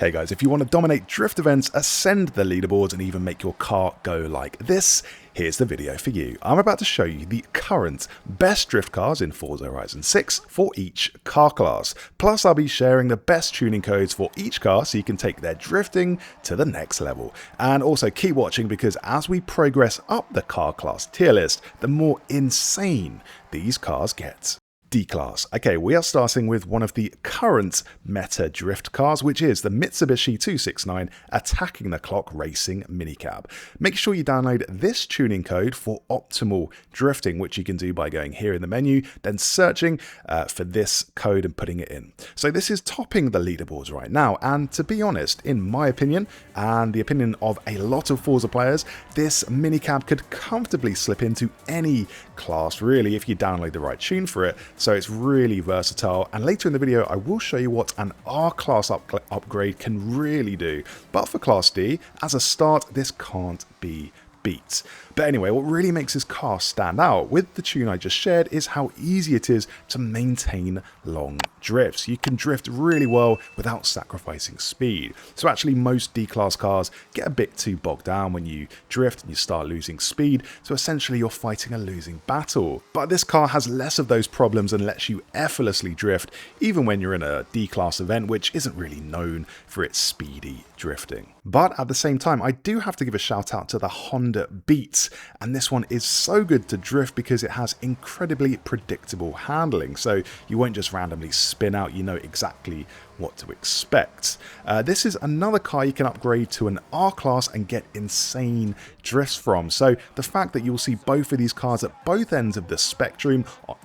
Hey guys, if you want to dominate drift events, ascend the leaderboards, and even make your car go like this, here's the video for you. I'm about to show you the current best drift cars in Forza Horizon 6 for each car class. Plus, I'll be sharing the best tuning codes for each car so you can take their drifting to the next level. And also keep watching because as we progress up the car class tier list, the more insane these cars get. D-Class. Okay, we are starting with one of the current meta drift cars, which is the Mitsubishi 269 Attacking the Clock Racing Minicab. Make sure you download this tuning code for optimal drifting, which you can do by going here in the menu, then searching for this code and putting it in. So this is topping the leaderboards right now, and to be honest, in my opinion, and the opinion of a lot of Forza players, this minicab could comfortably slip into any class, really, if you download the right tune for it. So it's really versatile, and later in the video I will show you what an R-Class upgrade can really do. But for Class D, as a start, this can't be beat. But anyway, what really makes this car stand out with the tune I just shared is how easy it is to maintain long drifts. You can drift really well without sacrificing speed. So actually most D-Class cars get a bit too bogged down when you drift and you start losing speed, so essentially you're fighting a losing battle. But this car has less of those problems and lets you effortlessly drift even when you're in a D-Class event, which isn't really known for its speedy drifting. But at the same time, I do have to give a shout out to the Honda Beat, and this one is so good to drift because it has incredibly predictable handling, so you won't just randomly spin out, you know exactly what to expect. This is another car you can upgrade to an R-Class and get insane drifts from, so the fact that you'll see both of these cars at both ends of the spectrum on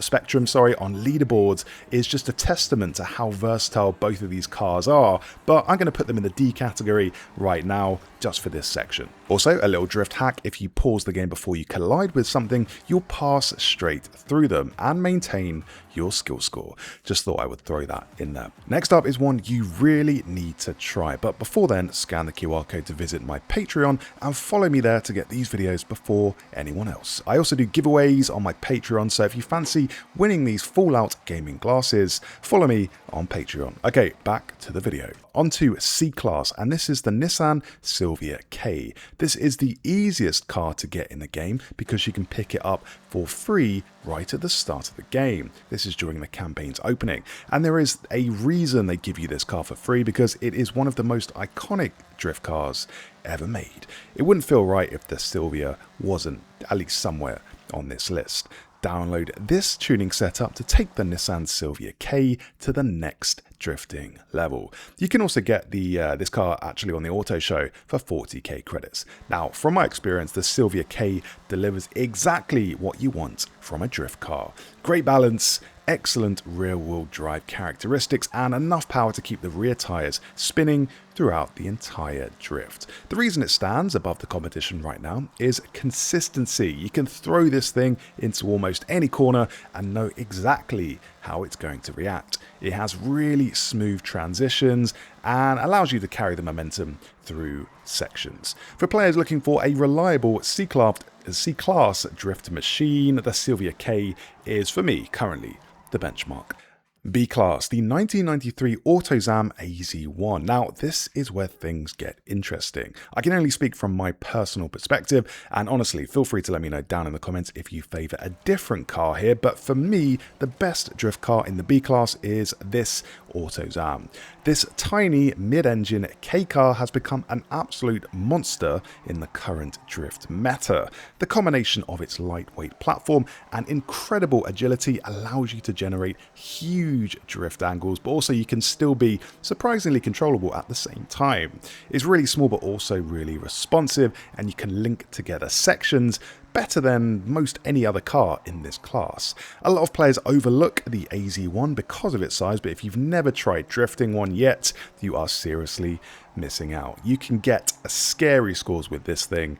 leaderboards is just a testament to how versatile both of these cars are. But I'm going to put them in the D category right now just for this section. Also, a little drift hack: if you pause the game before you collide with something, you'll pass straight through them and maintain your skill score. Just thought I would throw that in there. Next up is one you really need to try, but before then, scan the QR code to visit my Patreon and follow me there to get these videos before anyone else. I also do giveaways on my Patreon, so if you fancy winning these Fallout gaming glasses, follow me on Patreon. Okay, back to the video. On to C-Class, and this is the Nissan Silvia K. This is the easiest car to get in the game because you can pick it up for free right at the start of the game. This is during the campaign's opening, and there is a reason they give you this car for free, because it is one of the most iconic drift cars ever made. It wouldn't feel right if the Silvia wasn't at least somewhere on this list. Download this tuning setup to take the Nissan Silvia K to the next drifting level. You can also get this car actually on the auto show for 40k credits. Now, from my experience, the Silvia K delivers exactly what you want from a drift car. Great balance, excellent rear-wheel drive characteristics, and enough power to keep the rear tyres spinning throughout the entire drift. The reason it stands above the competition right now is consistency. You can throw this thing into almost any corner and know exactly how it's going to react. It has really smooth transitions and allows you to carry the momentum through sections. For players looking for a reliable C-Class drift machine, the Silvia K is, for me, currently the benchmark. B-Class, the 1993 Autozam AZ-1. Now, this is where things get interesting. I can only speak from my personal perspective, and honestly, feel free to let me know down in the comments if you favour a different car here, but for me, the best drift car in the B-Class is this Autozam. This tiny mid-engine K car has become an absolute monster in the current drift meta. The combination of its lightweight platform and incredible agility allows you to generate huge drift angles, but also you can still be surprisingly controllable at the same time. It's really small but also really responsive, and you can link together sections better than most any other car in this class. A lot of players overlook the AZ-1 because of its size, but if you've never tried drifting one yet, you are seriously missing out. You can get scary scores with this thing,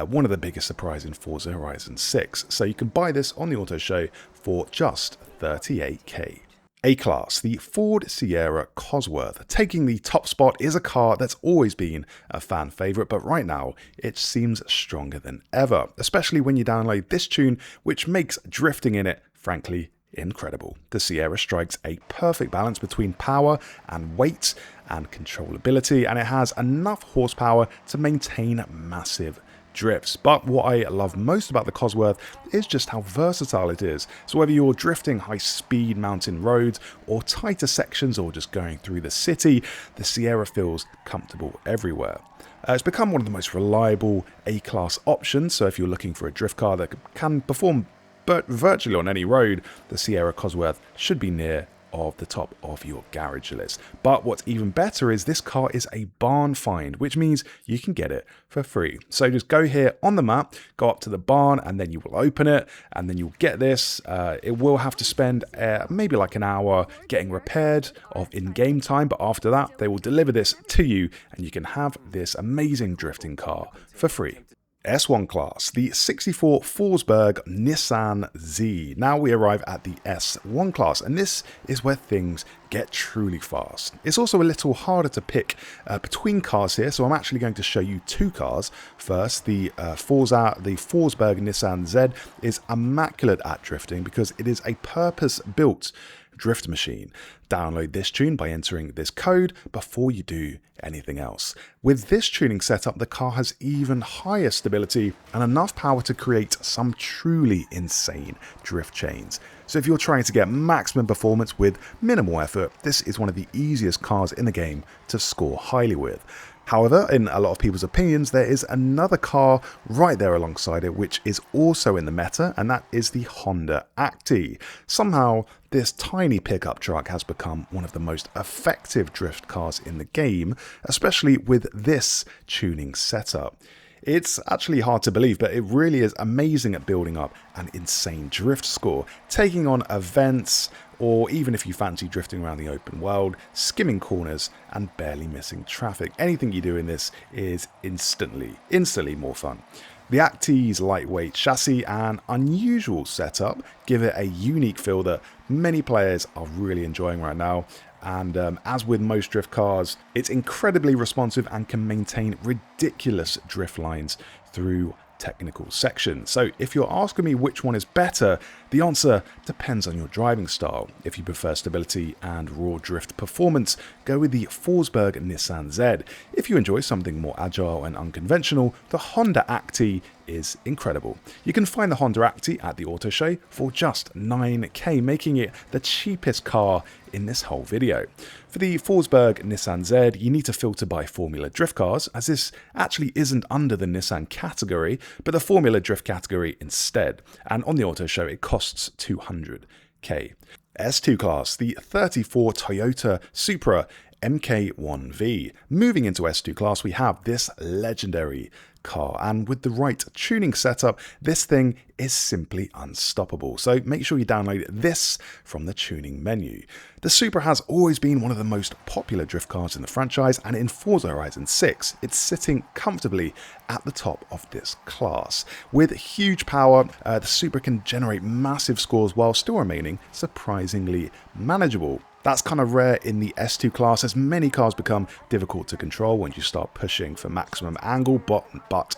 one of the biggest surprises in Forza Horizon 6, so you can buy this on the auto show for just 38k. A-Class, the Ford Sierra Cosworth. Taking the top spot is a car that's always been a fan favourite, but right now it seems stronger than ever, especially when you download this tune, which makes drifting in it, frankly, incredible. The Sierra strikes a perfect balance between power and weight, and controllability, and it has enough horsepower to maintain massive drifts. But what I love most about the Cosworth is just how versatile it is. So whether you're drifting high-speed mountain roads or tighter sections or just going through the city, the Sierra feels comfortable everywhere. It's become one of the most reliable A-class options, so if you're looking for a drift car that can perform virtually on any road, the Sierra Cosworth should be near of the top of your garage list. But what's even better is this car is a barn find, which means you can get it for free. So just go here on the map, go up to the barn, and then you will open it, and then you'll get this. It will have to spend maybe like an hour getting repaired of in-game time, but after that they will deliver this to you and you can have this amazing drifting car for free. S1 class, the 64 Forsberg Nissan Z. Now we arrive at the S1 class, and this is where things get truly fast. It's also a little harder to pick between cars here, so I'm actually going to show you two cars. First, the Forsberg Nissan Z is immaculate at drifting because it is a purpose-built drift machine. Download this tune by entering this code before you do anything else. With this tuning setup, the car has even higher stability and enough power to create some truly insane drift chains. So if you're trying to get maximum performance with minimal effort, this is one of the easiest cars in the game to score highly with. However, in a lot of people's opinions, there is another car right there alongside it, which is also in the meta, and that is the Honda Acty. Somehow, this tiny pickup truck has become one of the most effective drift cars in the game, especially with this tuning setup. It's actually hard to believe, but it really is amazing at building up an insane drift score, taking on events, or even if you fancy drifting around the open world, skimming corners and barely missing traffic. Anything you do in this is instantly more fun. The Acty's lightweight chassis and unusual setup give it a unique feel that many players are really enjoying right now. And as with most drift cars, it's incredibly responsive and can maintain ridiculous drift lines through technical sections. So if you're asking me which one is better, the answer depends on your driving style. If you prefer stability and raw drift performance, go with the Forsberg Nissan Z. If you enjoy something more agile and unconventional, the Honda Acty is incredible. You can find the Honda Acty at the auto show for just $9K, making it the cheapest car in this whole video. For the Forsberg Nissan Z, you need to filter by Formula Drift cars, as this actually isn't under the Nissan category, but the Formula Drift category instead. And on the auto show, it costs $200K. S2 class, the 34 Toyota Supra MKIV. Moving into S2 class, we have this legendary car, and with the right tuning setup, this thing is simply unstoppable. So make sure you download this from the tuning menu. The Supra has always been one of the most popular drift cars in the franchise, and in Forza Horizon 6, it's sitting comfortably at the top of this class. With huge power, the Supra can generate massive scores while still remaining surprisingly manageable. That's kind of rare in the S2 class, as many cars become difficult to control when you start pushing for maximum angle, but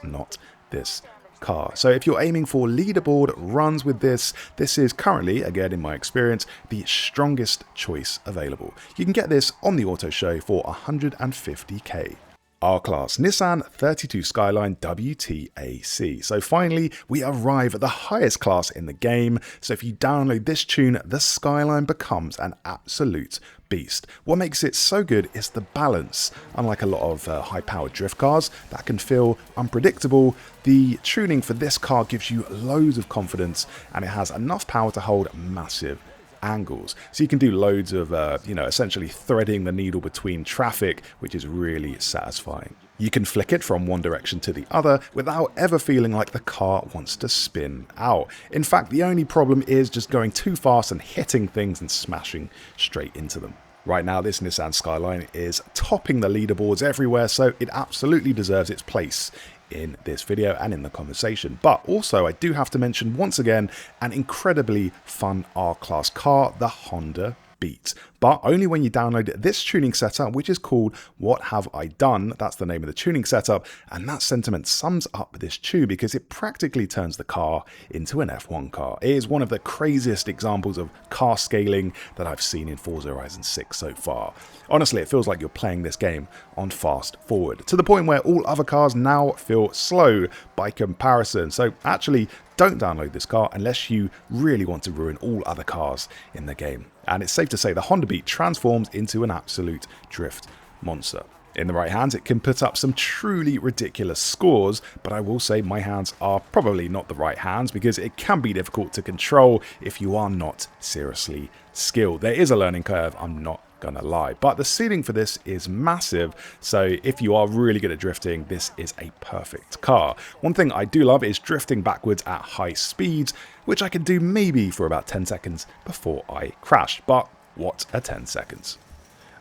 not this car. So if you're aiming for leaderboard runs with this is currently, again in my experience, the strongest choice available. You can get this on the auto show for $150K. R-Class Nissan 32 Skyline WTAC. So finally, we arrive at the highest class in the game. So if you download this tune, the Skyline becomes an absolute beast. What makes it so good is the balance. Unlike a lot of high-powered drift cars that can feel unpredictable, the tuning for this car gives you loads of confidence, and it has enough power to hold massive angles. So you can do loads of, essentially threading the needle between traffic, which is really satisfying. You can flick it from one direction to the other without ever feeling like the car wants to spin out. In fact, the only problem is just going too fast and hitting things and smashing straight into them. Right now, this Nissan Skyline is topping the leaderboards everywhere, so it absolutely deserves its place in this video and in the conversation. But also, I do have to mention once again an incredibly fun R-Class car, the Honda Beat. but only when you download this tuning setup, which is called What Have I Done? That's the name of the tuning setup, and that sentiment sums up this tune because it practically turns the car into an F1 car. It is one of the craziest examples of car scaling that I've seen in Forza Horizon 6 so far. Honestly, it feels like you're playing this game on fast forward, to the point where all other cars now feel slow by comparison. So actually, don't download this car unless you really want to ruin all other cars in the game. And it's safe to say the Honda Beat transforms into an absolute drift monster. In the right hands, it can put up some truly ridiculous scores, but I will say my hands are probably not the right hands because it can be difficult to control if you are not seriously skilled. There is a learning curve, I'm not gonna lie, but the ceiling for this is massive, so if you are really good at drifting, this is a perfect car. One thing I do love is drifting backwards at high speeds, which I can do maybe for about 10 seconds before I crash, but what a 10 seconds.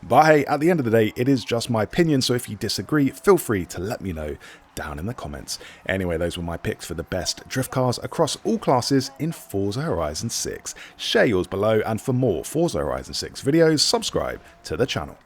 But hey, at the end of the day, it is just my opinion, so if you disagree, feel free to let me know down in the comments. Anyway, those were my picks for the best drift cars across all classes in Forza Horizon 6. Share yours below, and for more Forza Horizon 6 videos, subscribe to the channel.